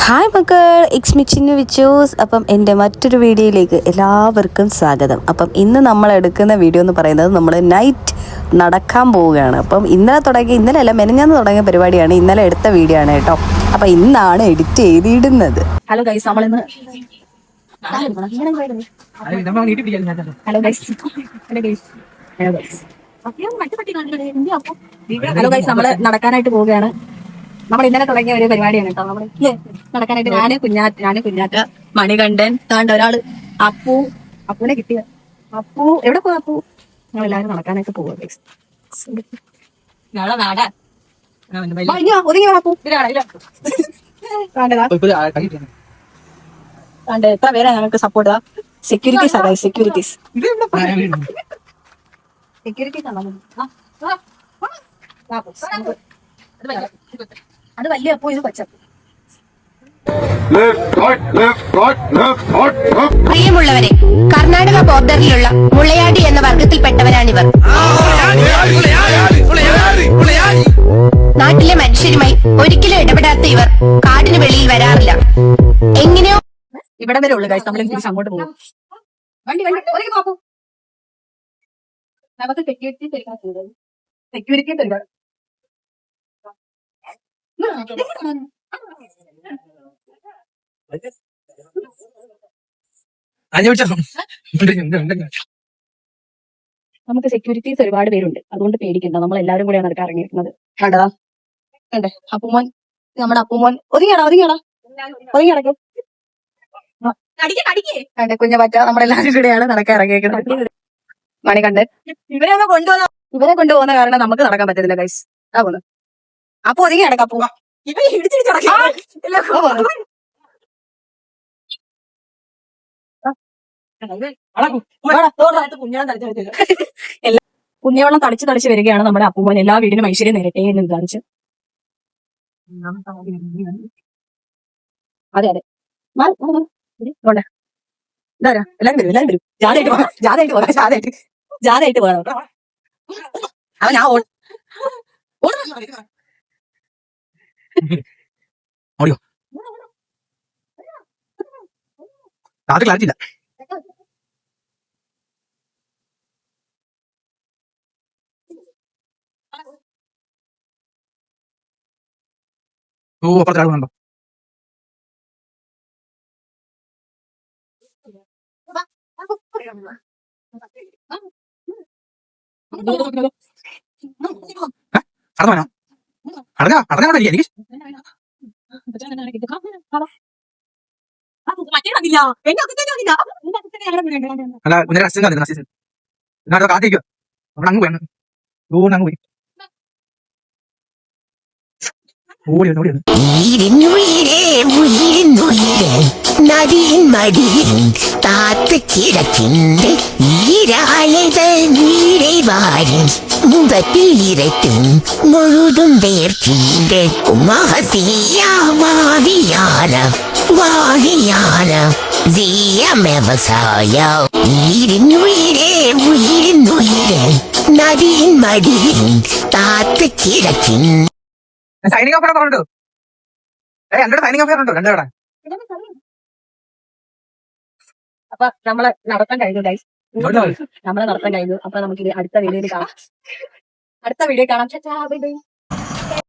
Hi മക്കൾ, it's me Chinnu വിച്ചൂസ്. അപ്പം എൻ്റെ മറ്റൊരു വീഡിയോയിലേക്ക് എല്ലാവർക്കും സ്വാഗതം. അപ്പം ഇന്ന് നമ്മൾ എടുക്കുന്ന വീഡിയോ എന്ന് പറയുന്നത് നമ്മൾ നൈറ്റ് നടക്കാൻ പോവുകയാണ്. അപ്പം ഇന്നലെ അല്ല മെനഞ്ഞാന്ന് തുടങ്ങിയ പരിപാടിയാണ്. ഇന്നലെ എടുത്ത വീഡിയോ ആണ് കേട്ടോ. അപ്പം ഇന്നാണ് എഡിറ്റ് ചെയ്തിടുന്നത്. ഹലോ ഗൈസ്, നമ്മളിന്ന് ഹലോ ഗൈസ് നമ്മള് നടക്കാനായിട്ട് പോവുകയാണ്. നമ്മൾ ഇന്നലെ തുടങ്ങിയ ഒരു പരിപാടിയാണ് കേട്ടോ. നമ്മള് നടക്കാനായിട്ട് ഞാന് കുഞ്ഞാറ്റ മണികണ്ഠൻ താണ്ട ഒരാള് അപ്പൂനെ കിട്ടിയ അപ്പു എവിടെ പോവാ അപ്പു? ഞങ്ങൾ എല്ലാവരും നടക്കാനായിട്ട് പോവാ. എത്ര പേരാ ഞങ്ങൾക്ക് സപ്പോർട്ട്? സെക്യൂരിറ്റീസ് ആണ്. സെക്യൂരിറ്റീസ് അത് വലിയ അപ്പോ ഇത് പച്ചപ്പൂ. പ്രിയമുള്ളവരെ, കർണാടക ബോർഡറിലുള്ള മുളയാടി എന്ന വർഗത്തിൽപ്പെട്ടവരാണിവർ. നാട്ടിലെ മനുഷ്യരുമായി ഒരിക്കലും ഇടപെടാത്ത ഇവർ കാടിന് വെളിയിൽ വരാറില്ല. എങ്ങനെയോ ഇവിടെ വരെ ഉള്ളു കാര്യം. നമ്മൾ തിരിച്ച് അങ്ങോട്ട് പോകും. വണ്ടി നമുക്ക് സെക്യൂരിറ്റി തരിക. നമുക്ക് സെക്യൂരിറ്റീസ് ഒരുപാട് പേരുണ്ട്, അതുകൊണ്ട് പേടിക്കണ്ട. നമ്മൾ എല്ലാവരും കൂടെയാണ് നടക്കാൻ ഇറങ്ങിയിരിക്കുന്നത്. കണ്ടതാ കണ്ടേ അപ്പുമോൻ, നമ്മുടെ അപ്പുമോൻ ഒതുങ്ങിയാടാ കണ്ടേ കുഞ്ഞ പറ്റ. നമ്മളെല്ലാവരും കൂടെയാണ് നടക്കാൻ ഇറങ്ങിയിരിക്കുന്നത്. മണികണ്ഠൻ ഇവരെ കൊണ്ടുപോകുന്ന കാരണം നമുക്ക് നടക്കാൻ പറ്റത്തില്ല ഗൈസ്. ആ പോന്നു അപ്പൊ ഒതുങ്ങി കിടക്കാം. അപ്പു പുണ്യവെള്ളം തളിച്ച് വരികയാണ് നമ്മുടെ അപ്പൂമോൻ. എല്ലാ വീടിനും ഐശ്വര്യം നേരട്ടെ എന്ന് വിചാരിച്ച്. അതെ ഇതാരാ? എല്ലാരും വരും. ജാഥയായിട്ട് പോകാം. അവൻ ഞാൻ ഓടിയോ രാത്രി ക്ലാരിറ്റി ഇല്ല. ഓ അപ്പുറത്തെ ആളുണ്ടോ? അടങ്ങാ എനിക്ക് കാത്തിരിക്കുക. അവിടെ അങ്ങ് പോയി അങ്ങ് പോയി നദിயின் மடியில் தாத்து கிடக்கின்ற ஈராளைத நீரை வாரி முகத்தில் இரட்டும் முழுதும் வேர்க்கின்ற வாதியான ஜீயம் விவசாய உயிரின் உயிரே நதியின் மடியில் தாத்து கிடக்கின்ற സൈനിങ് ഓഫ് പറഞ്ഞിട്ടോ. രണ്ടോടെ സൈനിങ് ഓഫ് പറഞ്ഞിട്ടോ. രണ്ടോടെ അപ്പൊ നമ്മളെ നടത്താൻ കഴിഞ്ഞു ഗൈസ്. അപ്പൊ നമുക്ക് അടുത്ത വീഡിയോയിൽ കാണാം.